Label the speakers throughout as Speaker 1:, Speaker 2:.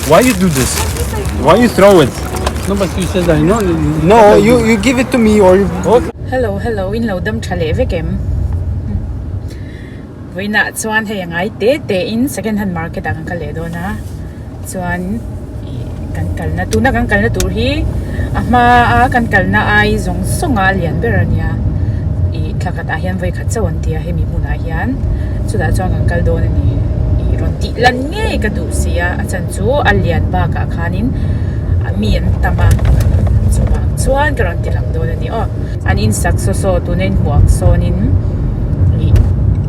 Speaker 1: Why you do this? Why you throw it?
Speaker 2: No, but you said I know.
Speaker 1: No, you give it to me or you... Okay.
Speaker 3: Hello in lo dam chale ve kem Voina chuan hei angai te in secondhand market ang kale do na chuan kan kalna tuna kan kalna tur hi ama kan kalna ai zong songa lian berania I thakat a hian voi khat chawon tia hemi muna hian chuda chuan kan kal do ni I ron ti lan nge ka du sia achan chu alian ba ka khanin mien tama chuan karon tilang do ni an in sak so tunen huak sonin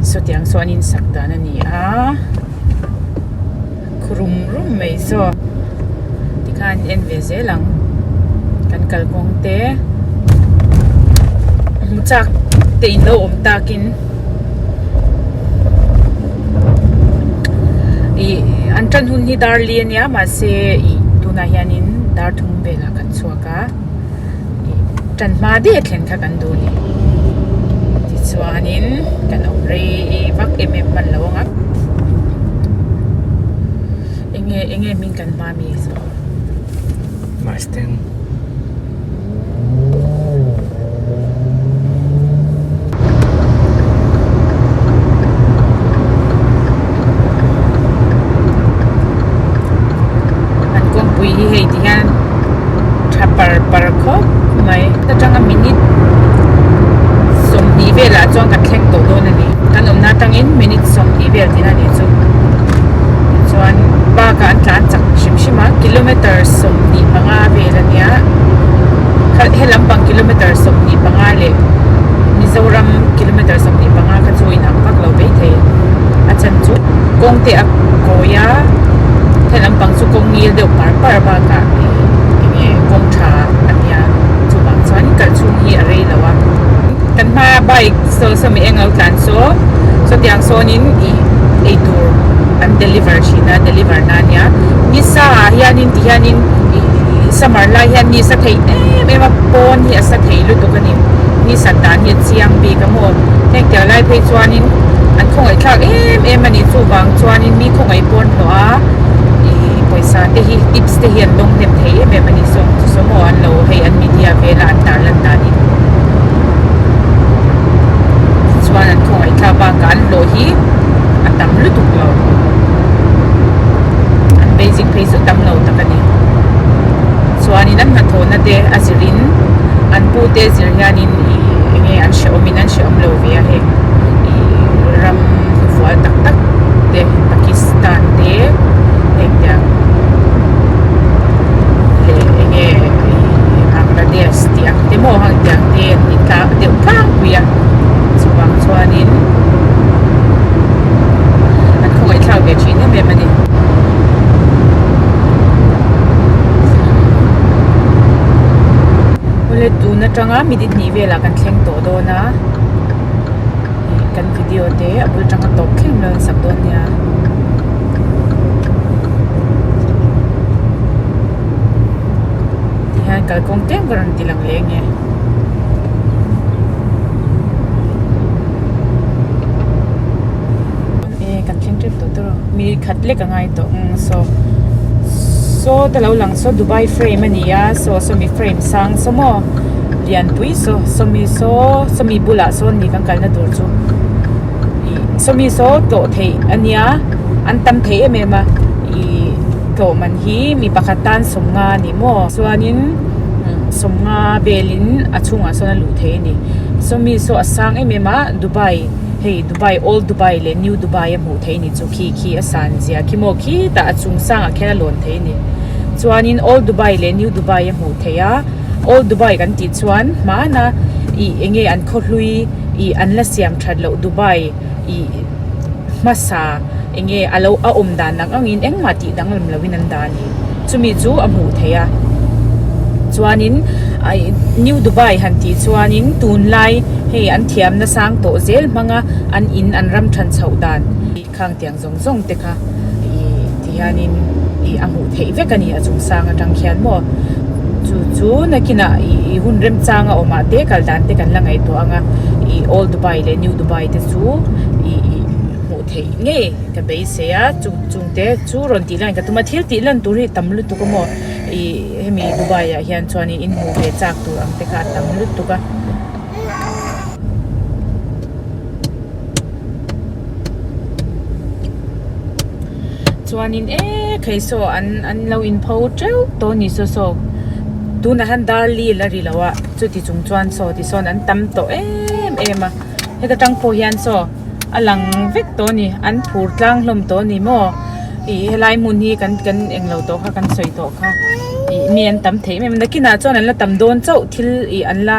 Speaker 3: so tiang so an in sak dan ani krum rum mai so tikhan en veze lang kan kalkong te muchak te in lo om takin an tran hun ni darlian ya ma se tuna hianin dar thum bela kan chuaka tran ma de thlen kha kan du ni ti chuanin kan om re vak man lawanga enge min kan ma mi so
Speaker 1: Masten.
Speaker 3: an kong pui hi hei ti hian par kho mai ta tanga minute som ni vela chuan kan thleng to don ani kan om na tangin minute som ni vel din ani chu chuan ba ka an tlan chak shima kilometer som ni panga vel ania helam pang kilometer som ni panga le Mizoram kilometer som ni panga ka chu in ang pak lo be the achan chu kong te ak koya helam pang chu kong ngil de par ba ka kong tha ania chu bang chuan kal chung hi arei lawa kan ma bike so mi engau tlan so tiang sonin I tur an deliver na nia ni sa hianin ti hianin summer la hian ni sa thei ema pon hi asa thei lu tu kanin ni sa tan hi chiang bi ka mo tek tia lai phei chuanin an khong ai thak ani chu wang chuanin mi khong ai pon lo a poisa te hi tips te hian long nem thei ani so mo an lo hei an media vela an tar lan ta ni chuan an khong ai thla ba kan lo hi atam lu tuk lo an basic pay so tam lo takani chuan in an ma thona te azirin an pu te zir hianin nge an shomin an shom lo via he ram fual tak te Pakistan te ekya le nge Bangladesh ti ak te mo hang tiang te ni ka te kang kuya chuanin an khong ai thlau ve chin me mani ole tu na tanga midit ni vela kan thleng to do na kan video te abul tanga top khem lo sak don ya ti han kal kong tem garan tilang lenge mi khat le ka ngai to so talo lang so Dubai frame ania so mi frame sang so mo lian pui so mi bula so ni kan kal na tur chu so mi so to thei ania an tam thei emema to man hi mi pakatan somnga ni mo suanin somnga belin achunga so na lu thei ni so mi so asang emema Dubai old Dubai le new Dubai mu thei ni chu khi asan zia khimo khi ta achung sang a khela lon thei ni chuanin old Dubai le new Dubai mu theya old Dubai kan ti chuan mana enge an kholui an la siam thad lo Dubai masa enge alo a dan nang angin engma ti dang lam lawin an dani chumi chu a mu theya chuanin new Dubai han ti chuanin tun lai hei an thiam na sang to zel manga an ram than chho dan khang tiang zong te kha ti hanin amu thei ve kani a chung sang atang khian mo chu na kina hun rem changa oma te kal dan te kan langai to anga old Dubai le new Dubai te chu mu thei nge ka bei se a chung te chu ron ti lan ka tuma thil ti lan tur hi tamlu tu ka mo I hemi Dubai ya hian chuan in mu ve chak tur ang te ka tamlu tu ka chuan in Ekhai so an lo in pho treu to ni so tu na han dar li la ri lawa chu ti chung chuan so ti son an tam to em a heta tang po hian so alang vek to ni an phur tlang hlom to ni mo I helai mun hi kan englo to kha kan soi to kha I mian tam thei mem nakina chuan an la tam don chau thil I an la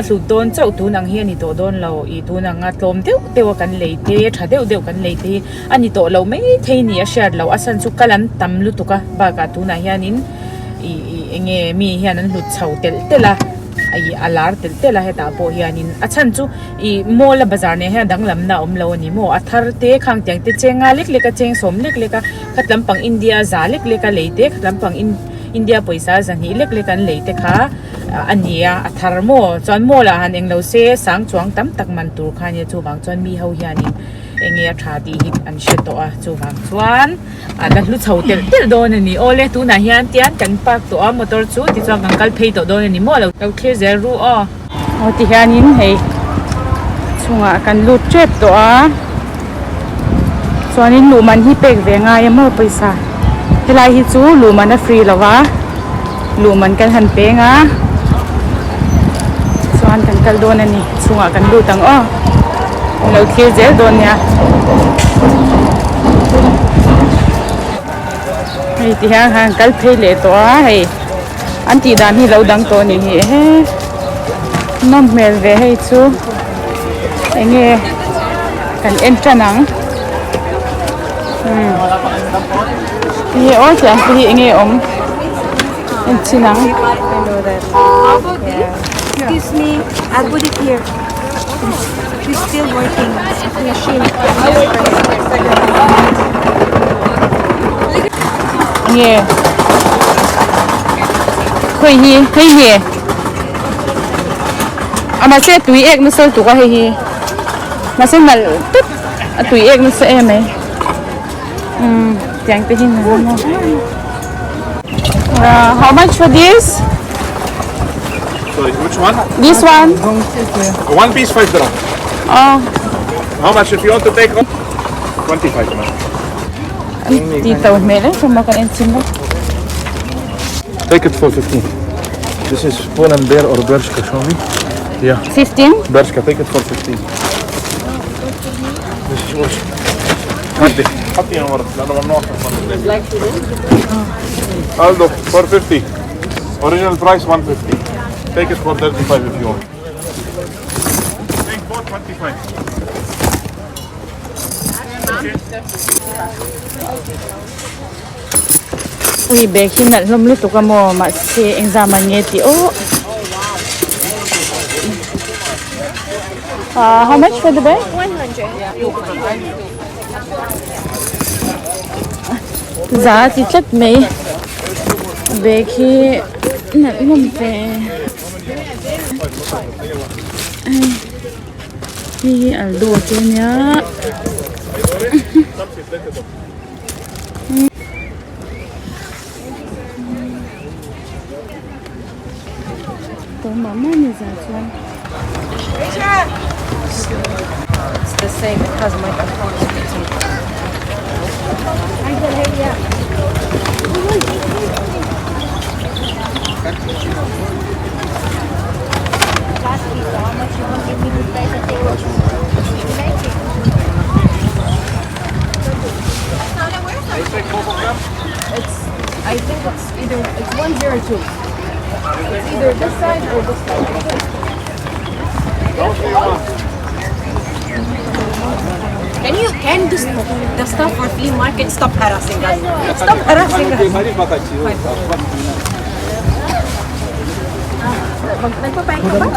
Speaker 3: hlut don chau tu nang hian ni to don lo I tu nang a tlom deuh kan leite tha deuh kan leite ani to lo mai thei ni a share lo asan chu kalan tam lu tu ka ba ka tu na hian in I enge mi hian an hlut chau tel ai alar tel heta po hianin achan chu I mola bazar ne ha danglam na omlo ni mo athar te khang teng te chenga lek a cheng som lek a khatlam pang India za lek a leite khatlam pang India poisa zani lek an leite kha ania athar mo chon mola han englo se sang chuang tam tak man tur kha ni chu bang chon mi ho hianin enge tha ti hit an she to a chu bang chuan ala lu chho tel don ni ole tu na hian tian kan pak to a motor chu ti chuan kan kal phei to don ni mo lo clear zero o ti hianin hei chunga kan lu trap to a chuanin lu man hi pek ve nga ya mo paisa helai hi chu lu man a free lawa lu man kan han pe nga chuan kan kal don ani chunga kan lu tang o lo clear zero don ya hei ti hang kal phei le to a hei an ti dan hi lo dang to ni hi he nom mel ve hei chu enge kan entra nang hi o chan hi enge om en chinang
Speaker 4: Excuse me, I'll put it here. She's still working.
Speaker 3: nge khoi hi ama se tui ek no sol tu ka hi ma se mal tut tui ek no se em ai tiang te hin na mo how much for this
Speaker 5: Sorry, which one?
Speaker 3: this one
Speaker 5: One piece, 5 dirham.
Speaker 3: oh
Speaker 5: How much if you want to take one? 25 man.
Speaker 3: ti tau me le so kan en sim
Speaker 5: Take it for 15. This is Pull and Bear or Bershka, show me. Yeah,
Speaker 3: 15
Speaker 5: Bershka, take it for 15. This is yours. حطي يا مرة لأنه ممنوع Aldo, 450. Original price 150. Take it for 35 if you want. Take both 25.
Speaker 3: ui be khi na lom lu tu ka mo ma se exam nge ti o how much for the bag 100 za ti chat me be khi na lom pe hi al do ke nya Mama is that one.
Speaker 4: It's the same. It has microphone. I think it's 102. It's either this side or this side. Can the stuff for flea market stop harassing us? Stop harassing us. Nagpapayag ka ba?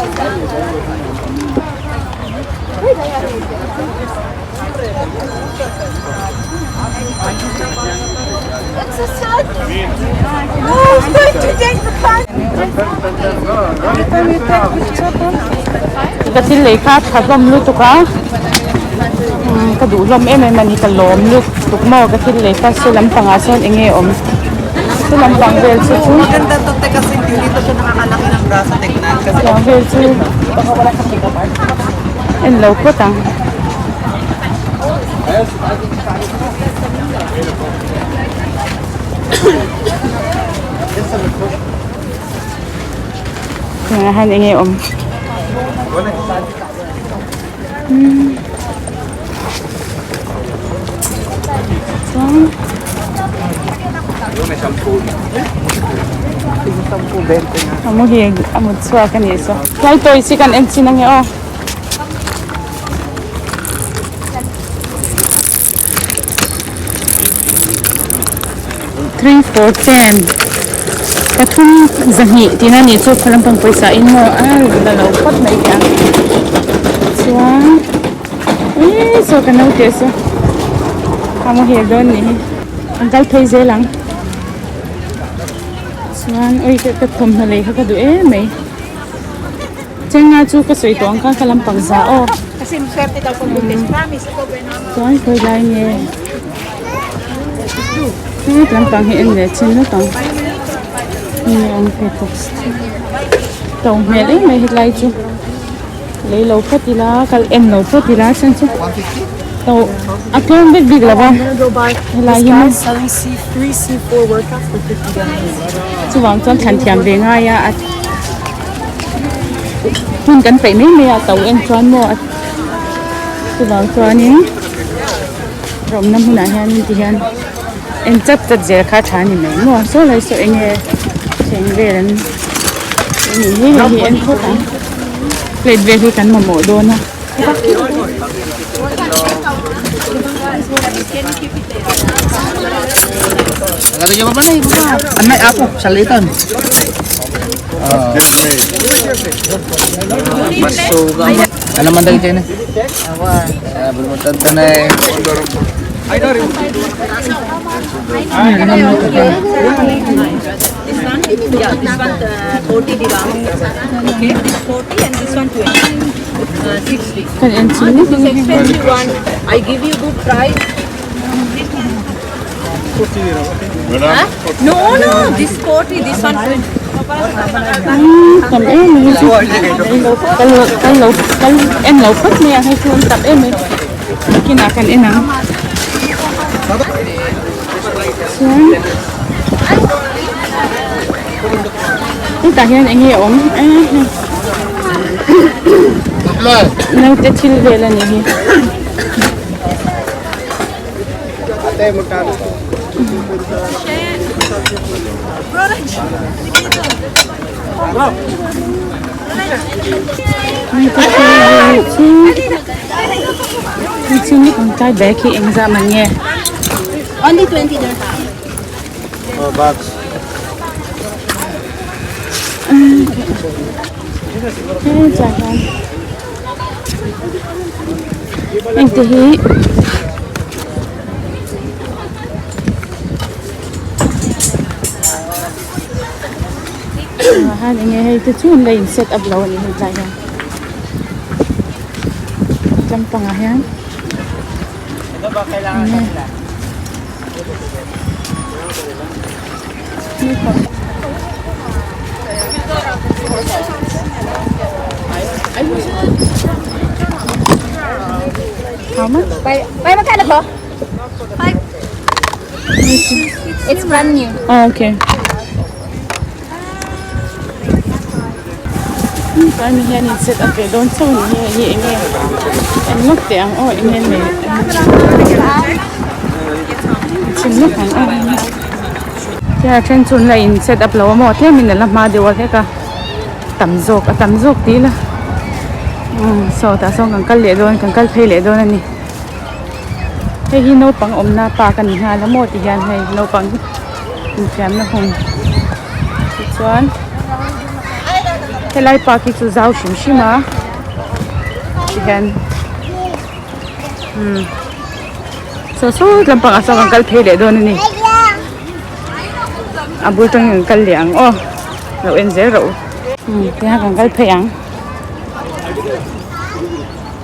Speaker 4: It's a sad. Oh, it's going to take the car.
Speaker 3: Kasi lekha khatom lu tu ka kadulom mani kalom look tukmo kathil pa sulam pangason inge sulam pangvel su
Speaker 6: Maganda to te kasi dito siya nakakalaki ng braso tignan kasi
Speaker 3: pangvel su
Speaker 6: baka wala kang pick-up art.
Speaker 3: en low po tang Ngahan inge Amo hig amot suwa kaniso. Kaya ito isikan and sinang yo. 3, 4, 10. Katung zahi tina ni so palang pang paisain mo dalaw pot na iya. So kanaw teso. Amo hig don ni. Ang kalpay lang. Suan, oi katom na lay kakadu may. Diyan nga chu kasoy to ang kakalampang sao.
Speaker 6: Kasi swerte daw kung butis. Promise ito ba na.
Speaker 3: Suan koy lang ye. Lampang hiin le chin na tong. Ni ang petox. Tong mele may hitlay chu. Theilo po tila kal enno po tila chan chu. So, akong bigla ba? Hilayin mo.
Speaker 4: Selling C3, C4 workouts for $50.
Speaker 3: Suwang chuan than thiam ve nga ya at hun kan pai mai ya tau en chuan mo at suwang chuan ni rom nam huna hian ti hian en chap chat je kha thani mai mo so lai so enge cheng ve ran ni hi en ko ta plate ve hi kan mo mo do na
Speaker 6: Ano yung ba na iba? Anay ako, salitan. Masuga. Ano man dahil dyan eh? Awan. Bulmutan ta na eh. I know rin.
Speaker 4: This one, yeah, this one 40 dirham. Okay, this 40 and this one 20. 60.
Speaker 3: kan en chin
Speaker 4: This is expensive one. I give you good price. Huh? No, this 40, this one 20.
Speaker 3: cầm em như chứ em lâu phất nè hay không tập em ấy khi nào cần em nắng xuống chúng ta hiện anh hiểu nấu tết chili về là gì Sini con trai bé khi anh ra mà nghe.
Speaker 4: Only 20 dirham.
Speaker 5: Box.
Speaker 3: Chào con. Anh thì hai anh nghe hay tôi chun lên set up lâu này hiện tại rồi. Trong phòng à hen. How much?
Speaker 4: Why magkano po? 5. It's brand new.
Speaker 3: Oh, okay. Cái mình hiện set up về đón sau này như nghe em lúc tiếng em nghe mình chim lúc hàng cái trên chun là in set up lâu mà thế mình là làm mà điều thế cả tắm dọc tí là sau ta xong càng cắt lệ đôi càng cắt phê lệ đôi này thế khi nấu bằng na pa cần hà là một thì hiện hay nấu bằng chém nó không chuan Helai pa ki chu zau shim shima chicken so lampang asa kang kalphe le don ni abul tang kal liang lo en zero kaya kang kalphe yang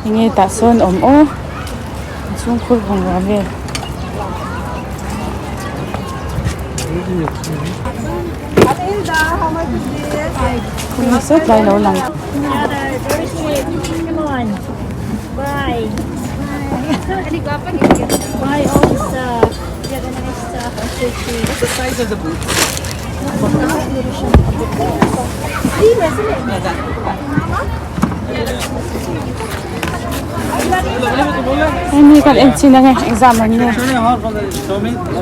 Speaker 3: nge ta son Tungkol kung grabe.
Speaker 4: Ate Hilda, how much is this?
Speaker 3: Mizo, theilo lang.
Speaker 7: Very sweet. Come on. Bye. Buy all the stuff. Yeah, the nice stuff.
Speaker 6: What's the size of the boot?
Speaker 3: Ay, may kalit sila nga. Exam niya.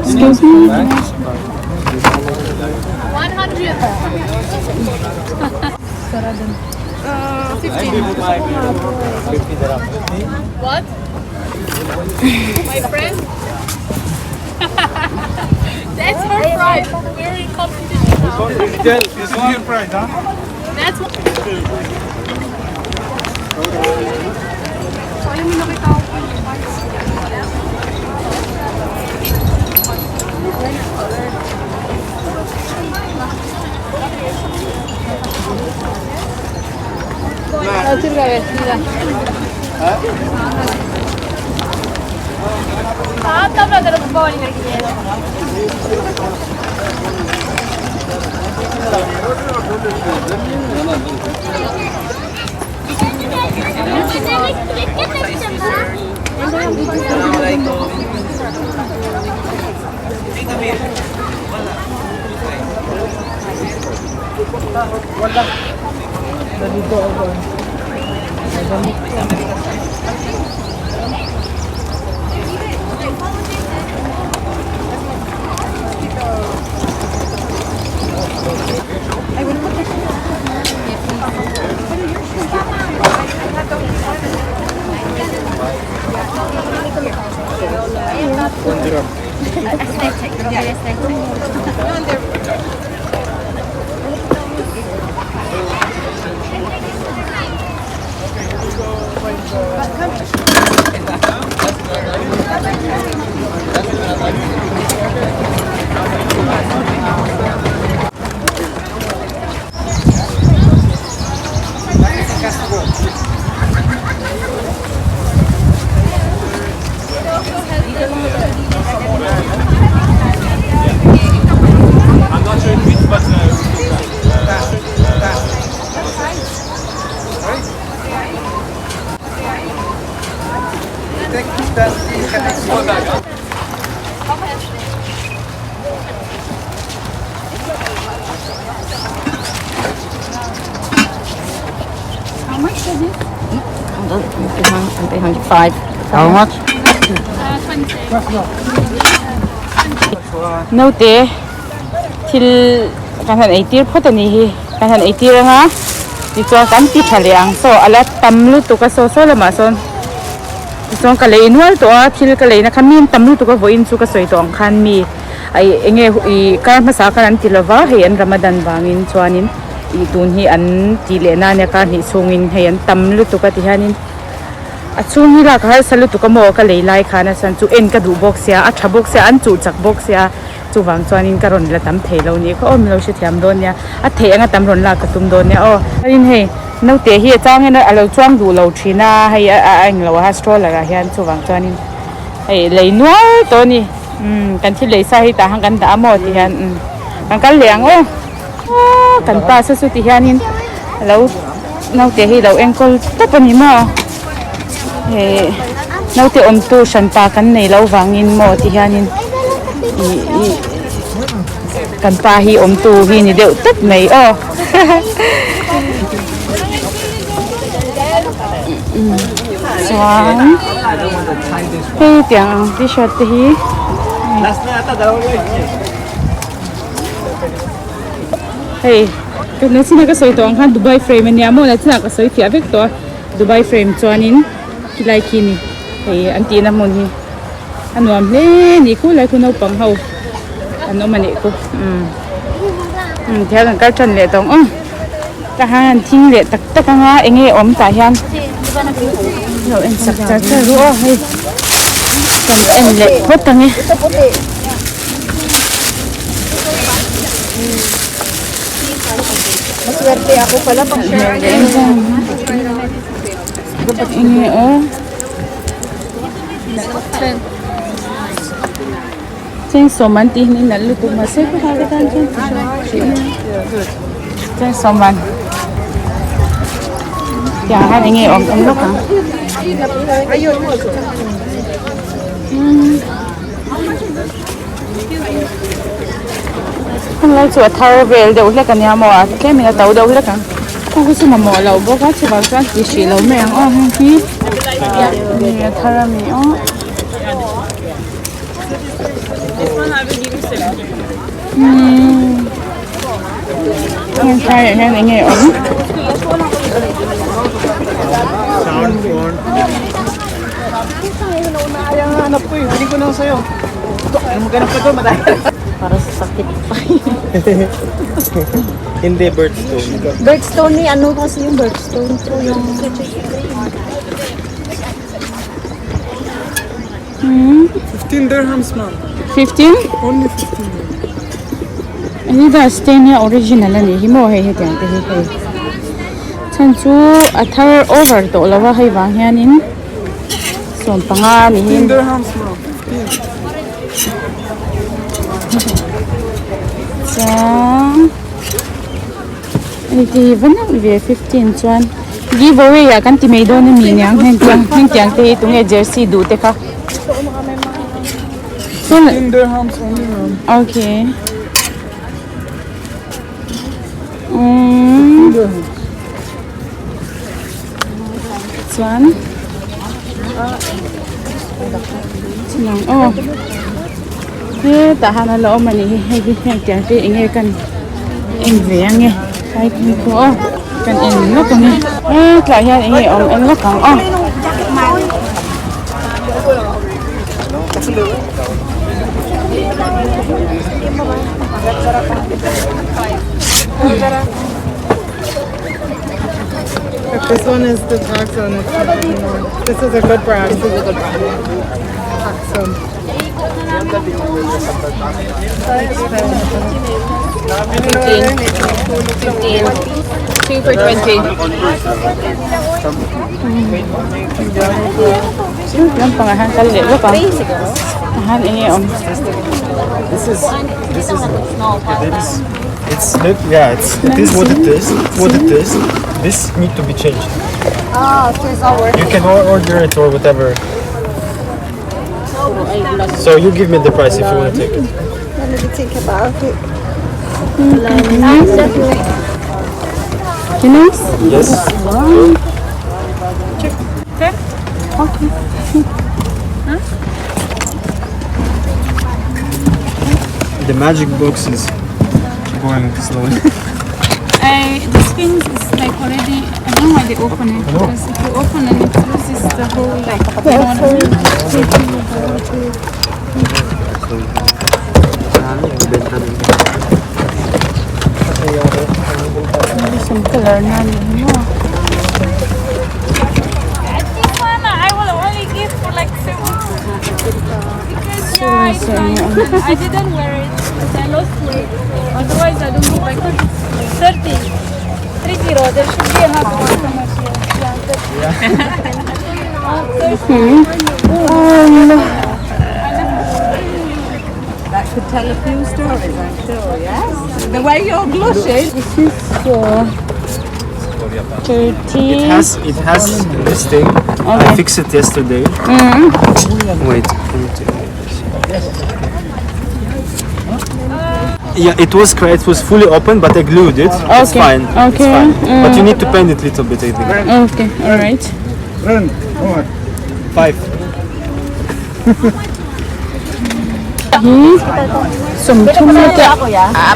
Speaker 3: Excuse me.
Speaker 4: 100. What? My friend? That's her price. We're in competition now.
Speaker 5: This is your price, huh?
Speaker 4: That's what.
Speaker 6: How much?
Speaker 3: No te. Til kan han 80 phot ani hi. Kan han 80 nga. Ti chuan kan ti thaliang so ala tamlu tu ka so so lama son. Song ka lei nual to a thil ka lei na khamin tamlu tu ka voin chu ka soi tong khan mi ai enge i ka ma sa kan ti lova he an ramadan bangin chuanin I tun hi an ti le na ne ka ni sungin he an tamlu tu ka ti hanin a chung hi la ka hal salu tu ka mo ka lei lai khana san chu en ka du box ya a tha box ya an chu chak box ya chu wang chuanin ka ron la tam theilo ni ko om lo she thiam don ya a the anga tam ron la ka tum don ya o in he no te hi chang he na alo chuang du lo thina hei a ang lo ha store la ga hian chu wang chuanin hei lei nual to ni kan thi lei sa hi ta hang kan da mo ti hian kan liang o kan pa sa su ti hianin lo no te hi lo engkol tapani mo he no te om tu san pa kan nei lo wangin mo ti hianin I kan pa hi om tu hi ni deuh tak mai o chuan hei tiang t-shirt te hi hei kan na sina ka soi to ang han Dubai frame ania mo na sina ka soi thia vek to Dubai frame chuanin kilai kini hei anti na mon hi anuam le ni ku lai ku no pang ho ano mani ko thia kan kal chan le tong ka han thing le tak tak nga enge om ta hian lo en sak cha cha ru o hei kan en le hot tangi
Speaker 4: Maswerte ako pala pang share.
Speaker 3: dapat ini Cheng soman ti ni naluto masay ko hagitan chen. Cheng soman. Ya ha ni om lo ka. Hôm nay chuột thao về đều là cái nhà mò cái mình là tàu đâu là cả không có gì mà mò lẩu bố cá chỉ bảo cho chỉ xí lẩu mèo không khí mình thao ra mình không thay hay là nghe ổn
Speaker 4: Para sa sakit pa.
Speaker 1: Hindi birdstone.
Speaker 4: Birdstone ni ano kasi yung birdstone to yung
Speaker 1: 15 dirhams, ma'am.
Speaker 3: 15
Speaker 1: Only 15.
Speaker 3: ini dah stain ya original ni himo hai he tiang te he chan chu athar over to lawa hai wang hianin som panga ni
Speaker 1: 15 dirhams, ma'am. 15.
Speaker 3: Chang ini vana ve 15 chuan giveaway ya kan ti meido ni mi nyang hen tiang te tung e jersey du te kha so
Speaker 1: 15 dirhams only, ma'am.
Speaker 3: okay chuan chinang oh he ta hana lo mani he tiang te inge kan en ve ange hai ko kan en lo ko ni tla hian inge en lo kang
Speaker 8: This one is the tax on it. This is a good brand. This is a good brand. Taxon.
Speaker 3: 2 for 20 Lang pangahan kali lo ka. Tahan ini
Speaker 1: It is what it is. What it is. This need to be changed.
Speaker 4: so it's all worth.
Speaker 1: You can order it or whatever. So you give me the price if you want to take it.
Speaker 4: Let me think about it.
Speaker 3: Nice.
Speaker 1: Yes. The magic box is going slowly.
Speaker 3: This thing is like already. I don't know why they open it because if you open it, it loses the whole like. Some color na mo.
Speaker 7: This one I will only give for like 7. Because I didn't wear it because I lost weight. Otherwise I don't know like 30. 30. There should be another one so much here.
Speaker 4: That could tell a few stories, I'm sure, yes? The way you're blushing.
Speaker 3: This is 30.
Speaker 1: It has this thing. I fixed it yesterday. Wait. Yeah, it was fully open, but I glued it. It's fine. It's fine. But you need to paint it a little bit, I think.
Speaker 3: Okay, all right.
Speaker 1: 5.
Speaker 3: Sum thum ta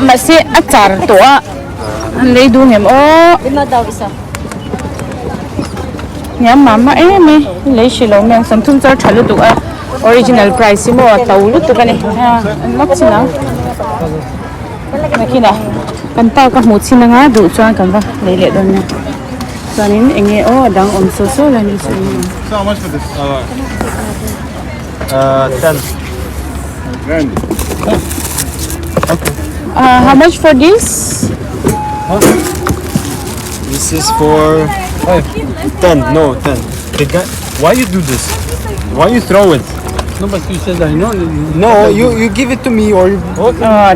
Speaker 3: ma se achar to an lei du ngem o
Speaker 4: Ina daw isa.
Speaker 3: nyam mama me lei shilo men sum thum char thalu tu original price mo tawlu tu kani ha lok china nakina kanta ka mu china nga du chuan kan ba lei le don na chuanin enge o dang so la ni chu
Speaker 5: So how much for this?
Speaker 1: 10.
Speaker 3: how much for this?
Speaker 1: This is for 10. No, 10. The guy, why you do this? Why you throw it?
Speaker 2: No, but you said I know.
Speaker 1: No, you give it to me or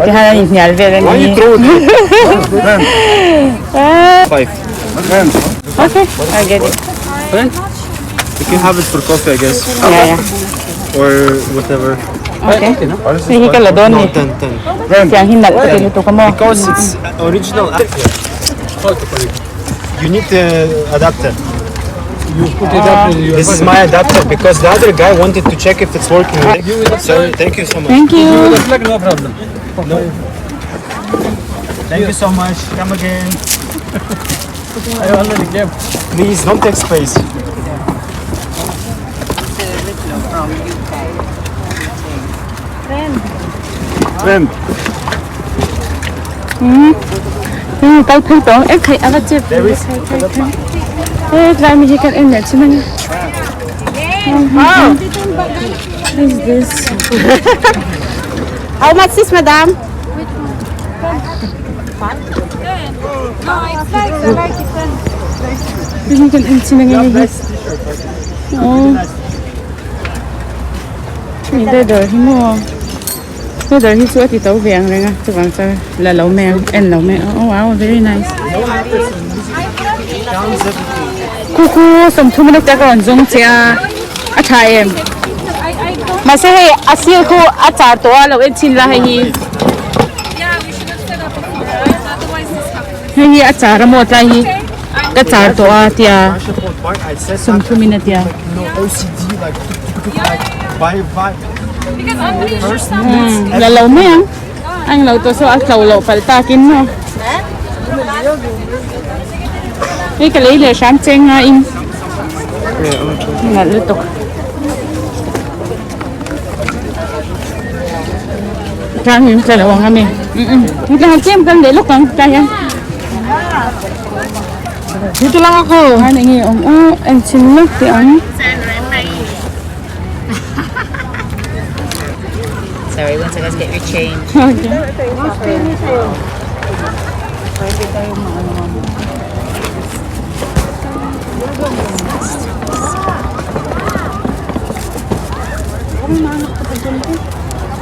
Speaker 3: Thì hai anh nhảy về
Speaker 1: why you
Speaker 3: đây.
Speaker 1: throw it? 5.
Speaker 3: Okay, I get it.
Speaker 1: You can have it for coffee, I guess,
Speaker 3: Yeah.
Speaker 1: or whatever.
Speaker 3: Okay. Sige ka ladon
Speaker 1: No,
Speaker 3: ni.
Speaker 1: 10.
Speaker 3: Yang hinal ko dito ka mo.
Speaker 1: Because it's original. You need the adapter.
Speaker 2: You put it up with your.
Speaker 1: This is my adapter because the other guy wanted to check if it's working. So thank you so much.
Speaker 3: Thank you.
Speaker 2: No problem.
Speaker 1: Thank you so much. Come again.
Speaker 2: I already gave.
Speaker 1: Please don't take space.
Speaker 5: Trend.
Speaker 3: Tay thấy tưởng Ekhai ava chip. Try me chicken in it. What is this?
Speaker 4: How much is madam?
Speaker 7: No, it's like it.
Speaker 3: Chicken in sinangay. Oh. Đây đời thì mua. Đây đời thì suốt thì tấu vàng này nè. Chứ còn sao là lẩu mèo, ăn lẩu mèo. Oh wow, very nice. Cuckoo, some two minutes ago on Zoom chia athi em. Mà sẽ hay asil ko achar to alo en chin la hay
Speaker 7: Yeah, we should have set up a food, right? Otherwise this happens.
Speaker 3: hay achar mo ta hi. Achar to tia.
Speaker 1: I said
Speaker 3: Some 2 minutes ya.
Speaker 1: no OCD like buy.
Speaker 7: Because I'm pretty sure some
Speaker 3: Là lẩu mèo. Anh lẩu to so at lẩu palta kin mo. Cái lấy là sáng chén in. Là liên tục. Trang những cái là hoàng mình. Cái hàng chém cần để lúc còn trai anh. Dito lang ako. Ano nga yung ang sinulog ti ang.
Speaker 9: Sorry, once I guys get your change.
Speaker 3: Okay.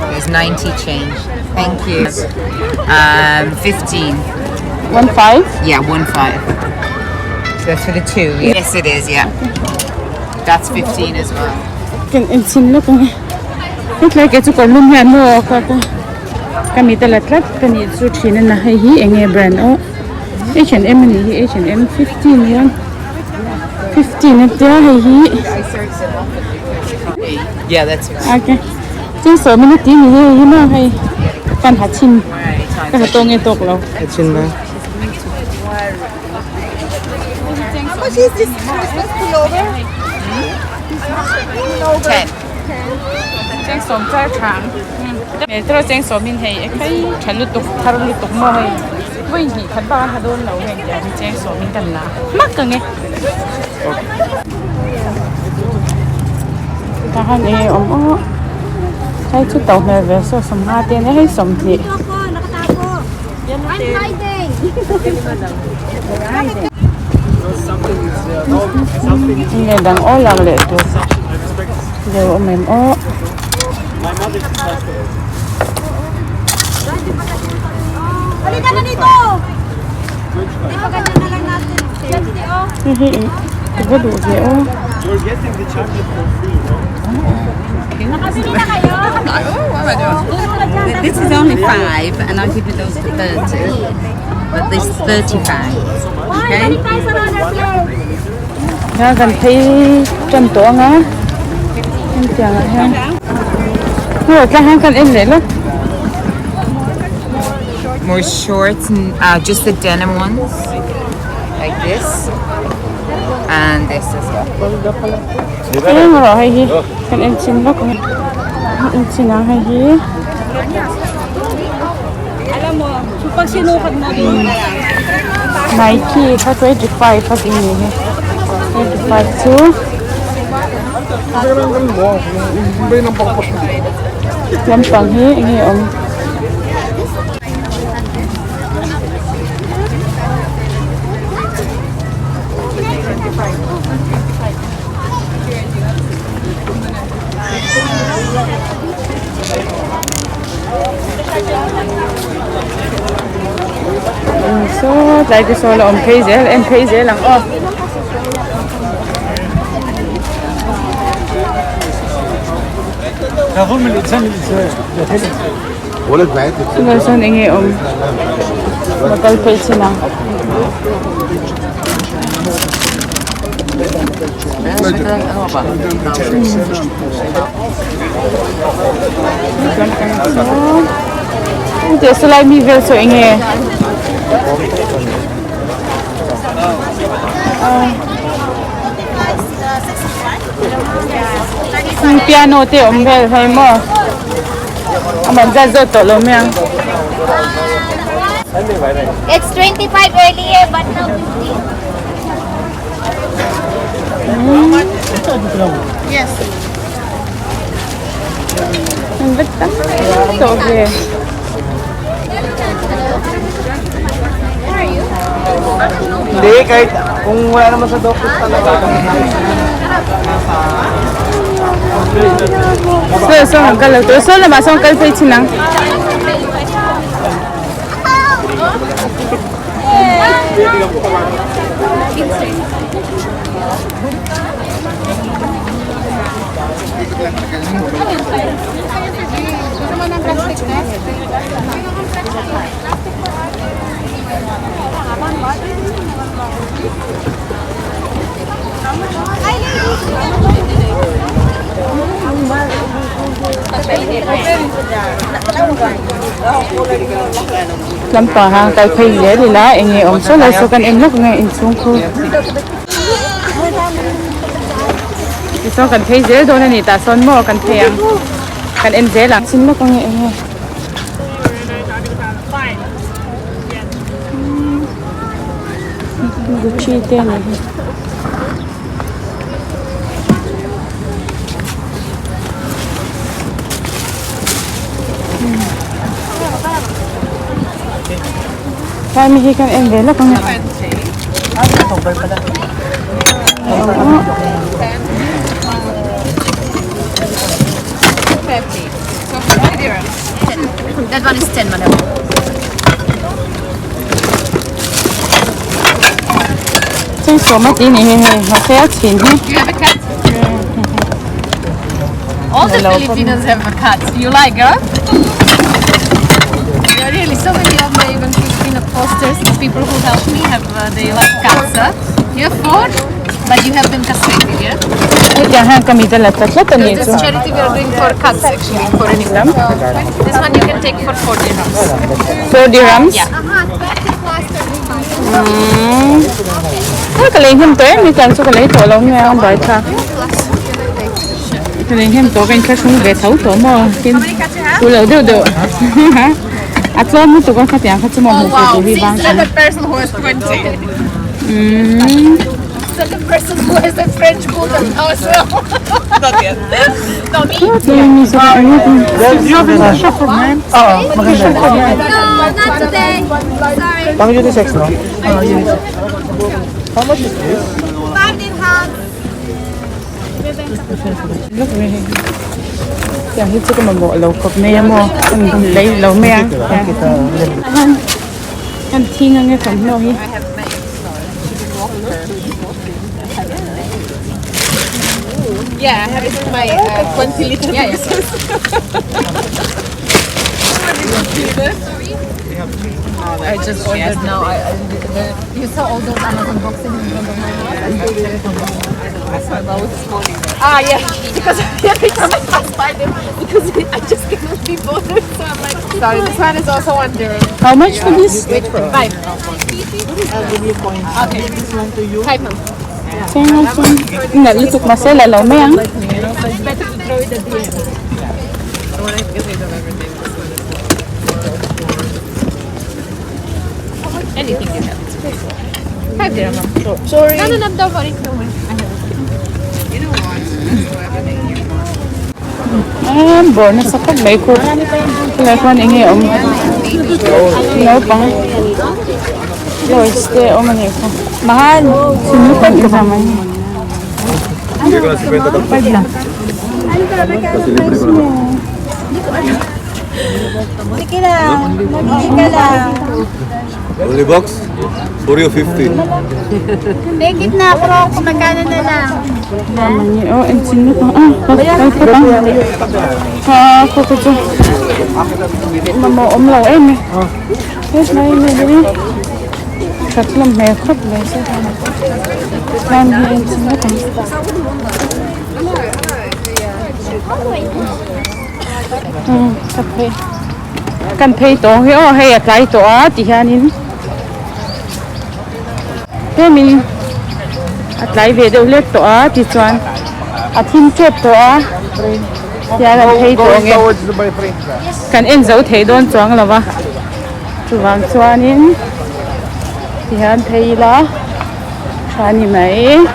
Speaker 9: There's 90 change. Thank you. 15.
Speaker 3: 1.5.
Speaker 9: Yeah, 1.5. So that's for the two. Yes, it is. Yeah. That's 15 as well.
Speaker 3: Kan ang sinulog ang. It's like it's a column mo ka. Kami talatlat kani sushi na nahihi ang brand o. H&M ni H&M 15 yan. 15 at hihi.
Speaker 9: Yeah, that's it.
Speaker 3: Okay. Chính số mình tí mình mà hay căn hạt chín cái hạt tông nghe tục lâu.
Speaker 1: Chin na.
Speaker 4: How much is this Christmas pullover?
Speaker 9: 10.
Speaker 3: Chính số trái tháng. Để tôi chính số mình hay cái chăn lụt tục thar lụt tục mò hay. Với gì thật ba hạt đôn lâu hay giờ chính số mình cần là mắc cơ nghe. Ta hay nghe ông hay chút tàu này về số sắm hai tiền hay sắm gì.
Speaker 4: I'm hiding.
Speaker 3: Nghe đang ó là lệ tu. Giờ ông em ó.
Speaker 4: Halika na dito! Ipaganda na lang natin.
Speaker 3: Hihi. Tiba dulu dia. Oh.
Speaker 1: You're getting the chocolate for free, no?
Speaker 4: Nakabili na kayo?
Speaker 9: This is only 5, and I'll give you those for 30. But this is 35. Okay?
Speaker 3: Ra gần thấy chân tổ ngá. Em chẳng là hang. Rồi cái hang cần em để luôn.
Speaker 9: More shorts, and just the denim ones, like this, and this as well.
Speaker 3: Cái mà rồi hay gì? Cần em xin lúc. Em xin nào hay gì?
Speaker 4: Alam mo, pag sinukat mo din
Speaker 3: Nike, ka 25 pag ini. 25 too. Lampang hi, ini om. So, like this all on Hazel and Hazel lang oh. Sila sa ningi makalpay silang. Ito sila mivel so ingi. Piano te ombel hay mo. Aman jazo to lo mya.
Speaker 7: It's 25 earlier, but now 50.
Speaker 3: Yes. Ang ganda. Ito okay.
Speaker 6: Hindi, kahit kung wala naman sa doctor talaga.
Speaker 3: So, ang kalag to. So, labas ang kalpay sinang. Lampahang kalpay dia nila ingi so lasukan inlok nga insung ko. Ito kan Hazel doon na nita son mo kan payang kan enze lang sinlo kang ingi. Gucci ten. Kami hikan envelope kang
Speaker 4: That one is 10, madam.
Speaker 3: Say so much in here. Masaya chin hi.
Speaker 4: You have a cat? All the Filipinos have a cat. You like, girl? Yeah, really. So many of my even Filipino posters, the people who help me have they like cats. You have 4, but you have them castrated, yeah?
Speaker 3: Jangan kami talaga tatlo
Speaker 4: So
Speaker 3: nito.
Speaker 4: this charity we are doing for cats actually, for anyone. This one you can take for 4 dirhams.
Speaker 3: 4 dirhams?
Speaker 4: Yeah.
Speaker 3: Kalay him to mi kan so kalay to long nga ang bai ta. Kalay him to kan ka sung ve thau to mo kin. Ulo do do. Atlo mo to kan ka tiang ka mo
Speaker 4: Oh
Speaker 3: mo
Speaker 4: wow,
Speaker 3: to hi
Speaker 4: this
Speaker 3: bang.
Speaker 4: is the person who has 20. So the person who has a French bulldog now as well. Not yet. No, me.
Speaker 3: Mizo ano.
Speaker 6: You have a shop for men? Oo, maganda.
Speaker 7: No, not today. Sorry.
Speaker 6: Pang unisex, no? Oo, unisex. How much is this?
Speaker 7: 5 dirhams.
Speaker 3: Look really. Yang hit ko mo lo kop me mo. Ang lay lo me. Kan tinga nga kan no hi.
Speaker 4: Yeah, I have it in my 20 liter. Yeah, yeah. I just ordered now. You saw all those Amazon boxes in front of my house? Ah, yeah. Because every time I pass by them, because I just cannot be bothered. So I'm like, sorry, this one is also 1 dirham.
Speaker 3: How much for this?
Speaker 4: 5.
Speaker 6: I'll give you points.
Speaker 4: Okay.
Speaker 6: This one to you.
Speaker 4: 5 months.
Speaker 3: Nga lutok masela lo me ang.
Speaker 4: It's better to throw it at the end. I want to get rid of everything. Anything you have. 5 dirham.
Speaker 6: Sorry.
Speaker 4: No, don't worry. Don't worry. I have it. You know what?
Speaker 3: Bonus sa pag may ko. Kaya ko ningi no pang. Este mani ko. Mahal. Sinupan kasama niya. Pag lang.
Speaker 7: Sige lang. Mag-iika lang.
Speaker 10: Only box? 40 or 50?
Speaker 7: Take it na, bro. Kung magkano na lang.
Speaker 3: Oh, and sino pa? Ay pa lang. Ako ko dyan. Mamo-omlaw eh. Yes, na yun na Katlam may krop na isa. Mami, sino pa? Kapay. Kan pay to. Hey, atay to tihanin. Mình lại về đâu lết tỏa thì toàn thiên chết tỏa nhà làm thấy tỏa nghe cần em giấu thấy đón choáng là ba chủ vàng choáng nín thì hắn thấy lá choáng như mấy